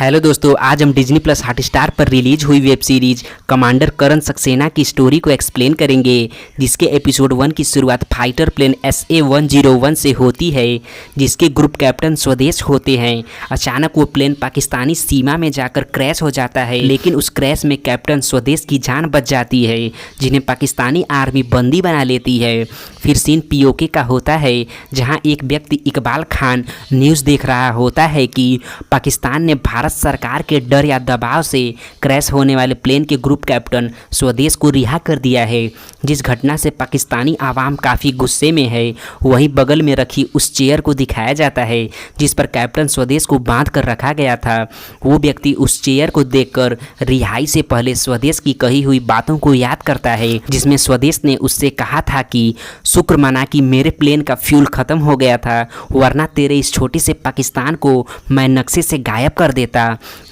Hello दोस्तों, आज हम डिज्नी प्लस हॉटस्टार पर रिलीज हुई वेब सीरीज कमांडर करण सक्सेना की स्टोरी को एक्सप्लेन करेंगे, जिसके एपिसोड 1 की शुरुआत फाइटर प्लेन SA-101 से होती है, जिसके ग्रुप कैप्टन स्वदेश होते हैं। अचानक वो प्लेन पाकिस्तानी सीमा में जाकर क्रैश हो जाता है, लेकिन उस क्रैश में कैप्टन स्वदेश की जान बच जाती है, जिन्हें पाकिस्तानी आर्मी बंदी बना लेती है। फिर सीन POK का होता है, जहाँ एक व्यक्ति इकबाल खान न्यूज़ देख रहा होता है कि पाकिस्तान ने भारत सरकार के डर या दबाव से क्रैश होने वाले प्लेन के ग्रुप कैप्टन स्वदेश को रिहा कर दिया है। जिस घटना से पाकिस्तानी आवाम काफ़ी गुस्से में है, वहीं बगल में रखी उस चेयर को दिखाया जाता है जिस पर कैप्टन स्वदेश को बांध कर रखा गया था। वो व्यक्ति उस चेयर को देखकर रिहाई से पहले स्वदेश की कही हुई बातों को याद करता है, जिसमें स्वदेश ने उससे कहा था कि शुक्र मना कि मेरे प्लेन का फ्यूल ख़त्म हो गया था, वरना तेरे इस छोटे से पाकिस्तान को मैं नक्शे से गायब कर देता।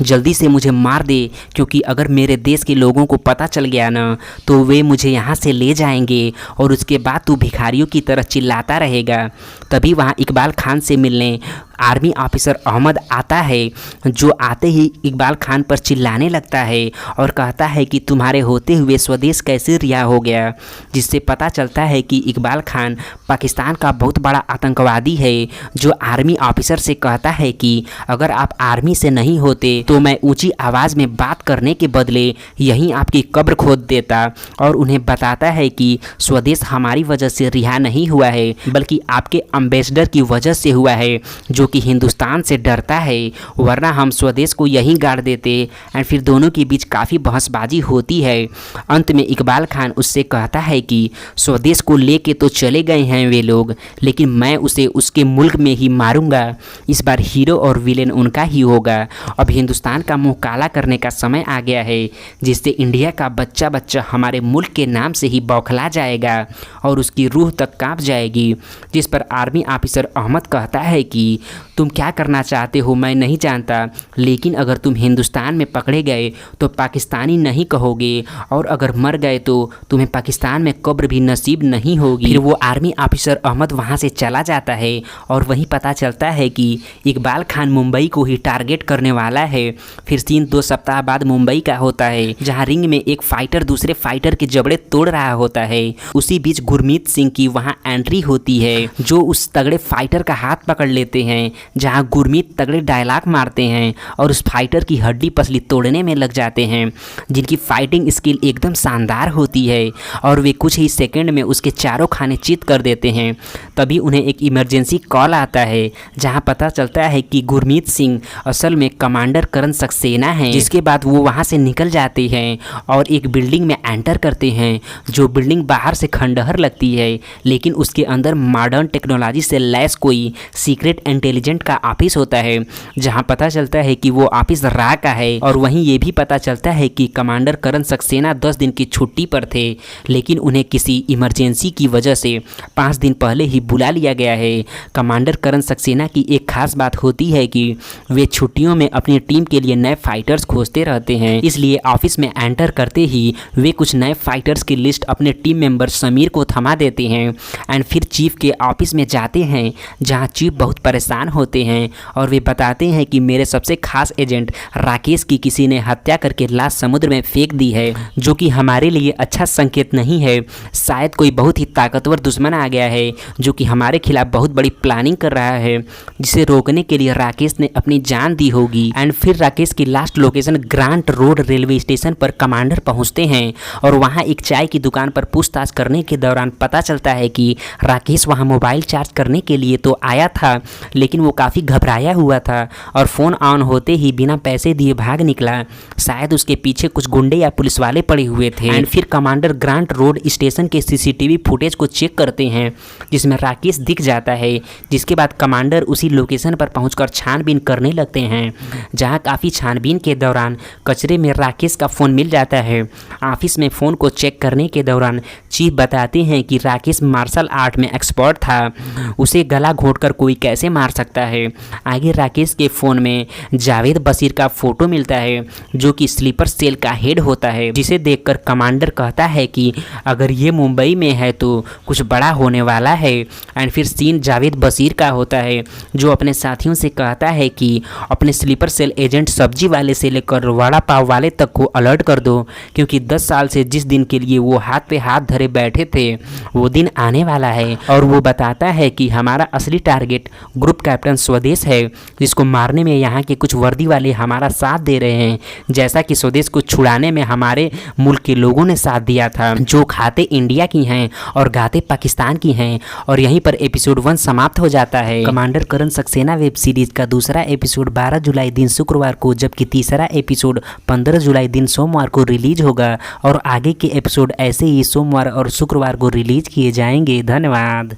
जल्दी से मुझे मार दे, क्योंकि अगर मेरे देश के लोगों को पता चल गया ना, तो वे मुझे यहाँ से ले जाएंगे और उसके बाद तू भिखारियों की तरह चिल्लाता रहेगा। तभी वहाँ इकबाल खान से मिलने आर्मी ऑफिसर अहमद आता है, जो आते ही इकबाल खान पर चिल्लाने लगता है और कहता है कि तुम्हारे होते हुए स्वदेश कैसे रिहा हो गया, जिससे पता चलता है कि इकबाल खान पाकिस्तान का बहुत बड़ा आतंकवादी है, जो आर्मी ऑफिसर से कहता है कि अगर आप आर्मी से नहीं होते तो मैं ऊंची आवाज़ में बात करने के बदले यहीं आपकी कब्र खोद देता, और उन्हें बताता है कि स्वदेश हमारी वजह से रिहा नहीं हुआ है, बल्कि आपके एम्बेसडर की वजह से हुआ है, जो कि हिंदुस्तान से डरता है, वरना हम स्वदेश को यहीं गाड़ देते। एंड फिर दोनों के बीच काफ़ी बहसबाजी होती है। अंत में इकबाल खान उससे कहता है कि स्वदेश को लेके तो चले गए हैं वे लोग, लेकिन मैं उसे उसके मुल्क में ही मारूंगा। इस बार हीरो और विलेन उनका ही होगा। अब हिंदुस्तान का मुंह काला करने का समय आ गया है, जिससे इंडिया का बच्चा बच्चा हमारे मुल्क के नाम से ही बौखला जाएगा और उसकी रूह तक कांप जाएगी। जिस पर आर्मी ऑफिसर अहमद कहता है कि तुम क्या करना चाहते हो मैं नहीं जानता, लेकिन अगर तुम हिंदुस्तान में पकड़े गए तो पाकिस्तानी नहीं कहोगे, और अगर मर गए तो तुम्हें पाकिस्तान में कब्र भी नसीब नहीं होगी। फिर वो आर्मी ऑफिसर अहमद वहाँ से चला जाता है और वहीं पता चलता है कि इकबाल खान मुंबई को ही टारगेट करने वाला है। फिर सीन 2 सप्ताह बाद मुंबई का होता है, जहाँ रिंग में एक फाइटर दूसरे फाइटर के जबड़े तोड़ रहा होता है। उसी बीच गुरमीत सिंह की वहाँ एंट्री होती है, जो उस तगड़े फाइटर का हाथ पकड़ लेते हैं, जहां गुरमीत तगड़े डायलॉग मारते हैं और उस फाइटर की हड्डी पसली तोड़ने में लग जाते हैं, जिनकी फाइटिंग स्किल एकदम शानदार होती है और वे कुछ ही सेकंड में उसके चारों खाने चित कर देते हैं। तभी उन्हें एक इमरजेंसी कॉल आता है, जहां पता चलता है कि गुरमीत सिंह असल में कमांडर करण सक्सेना है। जिसके बाद वो वहां से निकल जाते हैं और एक बिल्डिंग में एंटर करते हैं, जो बिल्डिंग बाहर से खंडहर लगती है, लेकिन उसके अंदर मॉडर्न टेक्नोलॉजी से लैस कोई सीक्रेट इंटेलिजेंट का ऑफिस होता है, जहां पता चलता है कि वो ऑफिस रा का है। और वहीं ये भी पता चलता है कि कमांडर करण सक्सेना 10 दिन की छुट्टी पर थे, लेकिन उन्हें किसी इमरजेंसी की वजह से 5 दिन पहले ही बुला लिया गया है। कमांडर करण सक्सेना की एक खास बात होती है कि वे छुट्टियों में अपनी टीम के लिए नए फाइटर्स खोजते रहते हैं, इसलिए ऑफिस में एंटर करते ही वे कुछ नए फाइटर्स की लिस्ट अपने टीम मेंबर समीर को थमा देते हैं। एंड फिर चीफ के ऑफिस में जाते हैं, जहाँ चीफ बहुत परेशान होते हैं और वे बताते हैं कि मेरे सबसे खास एजेंट राकेश की किसी ने हत्या करके लाश समुद्र में फेंक दी है, जो कि हमारे लिए अच्छा संकेत नहीं है। शायद कोई बहुत ही ताकतवर दुश्मन आ गया है, जो कि हमारे खिलाफ बहुत बड़ी प्लानिंग कर रहा है, जिसे रोकने के लिए राकेश ने अपनी जान दी होगी। एंड फिर राकेश की last location grant road railway station पर कमांडर पहुंचते हैं और वहां एक चाय की दुकान पर पूछताछ करने के दौरान पता चलता है कि राकेश वहां मोबाइल चार्ज करने के लिए तो आया था, लेकिन वो काफ़ी घबराया हुआ था और फ़ोन ऑन होते ही बिना पैसे दिए भाग निकला। शायद उसके पीछे कुछ गुंडे या पुलिस वाले पड़े हुए थे। एंड फिर कमांडर ग्रांट रोड स्टेशन के CCTV फुटेज को चेक करते हैं, जिसमें राकेश दिख जाता है। जिसके बाद कमांडर उसी लोकेशन पर पहुंचकर छानबीन करने लगते हैं, जहां काफ़ी छानबीन के दौरान कचरे में राकेश का फ़ोन मिल जाता है। ऑफिस में फ़ोन को चेक करने के दौरान चीफ बताते हैं कि राकेश मार्शल आर्ट में एक्सपर्ट था, उसे गला घोंटकर कोई कैसे मार सकता है। आगे राकेश के फ़ोन में जावेद बशीर का फ़ोटो मिलता है जो कि स्लीपर सेल का हेड होता है, जिसे देखकर कमांडर कहता है कि अगर ये मुंबई में है तो कुछ बड़ा होने वाला है। एंड फिर सीन जावेद बशीर का होता है जो अपने साथियों से कहता है कि अपने स्लीपर सेल एजेंट सब्जी वाले से लेकर वड़ा पाव वाले तक को अलर्ट कर दो, क्योंकि 10 साल से जिस दिन के लिए वो हाथ पे हाथ धरे बैठे थे वो दिन आने वाला है। और वो बताता है कि हमारा असली टारगेट ग्रुप कैप्टन स्वदेश है, जिसको मारने में यहाँ के कुछ वर्दी वाले हमारा साथ दे रहे हैं, जैसा कि स्वदेश को छुड़ाने में हमारे मुल्क के लोगों ने साथ दिया था, जो खाते इंडिया की हैं और गाते पाकिस्तान की हैं। और यहीं पर एपिसोड 1 समाप्त हो जाता है। कमांडर करण सक्सेना वेब सीरीज का दूसरा एपिसोड 12 जुलाई दिन शुक्रवार को, जबकि तीसरा एपिसोड 15 जुलाई दिन सोमवार को रिलीज होगा। और आगे के एपिसोड ऐसे ही सोमवार और शुक्रवार को रिलीज किए जाएंगे। धन्यवाद।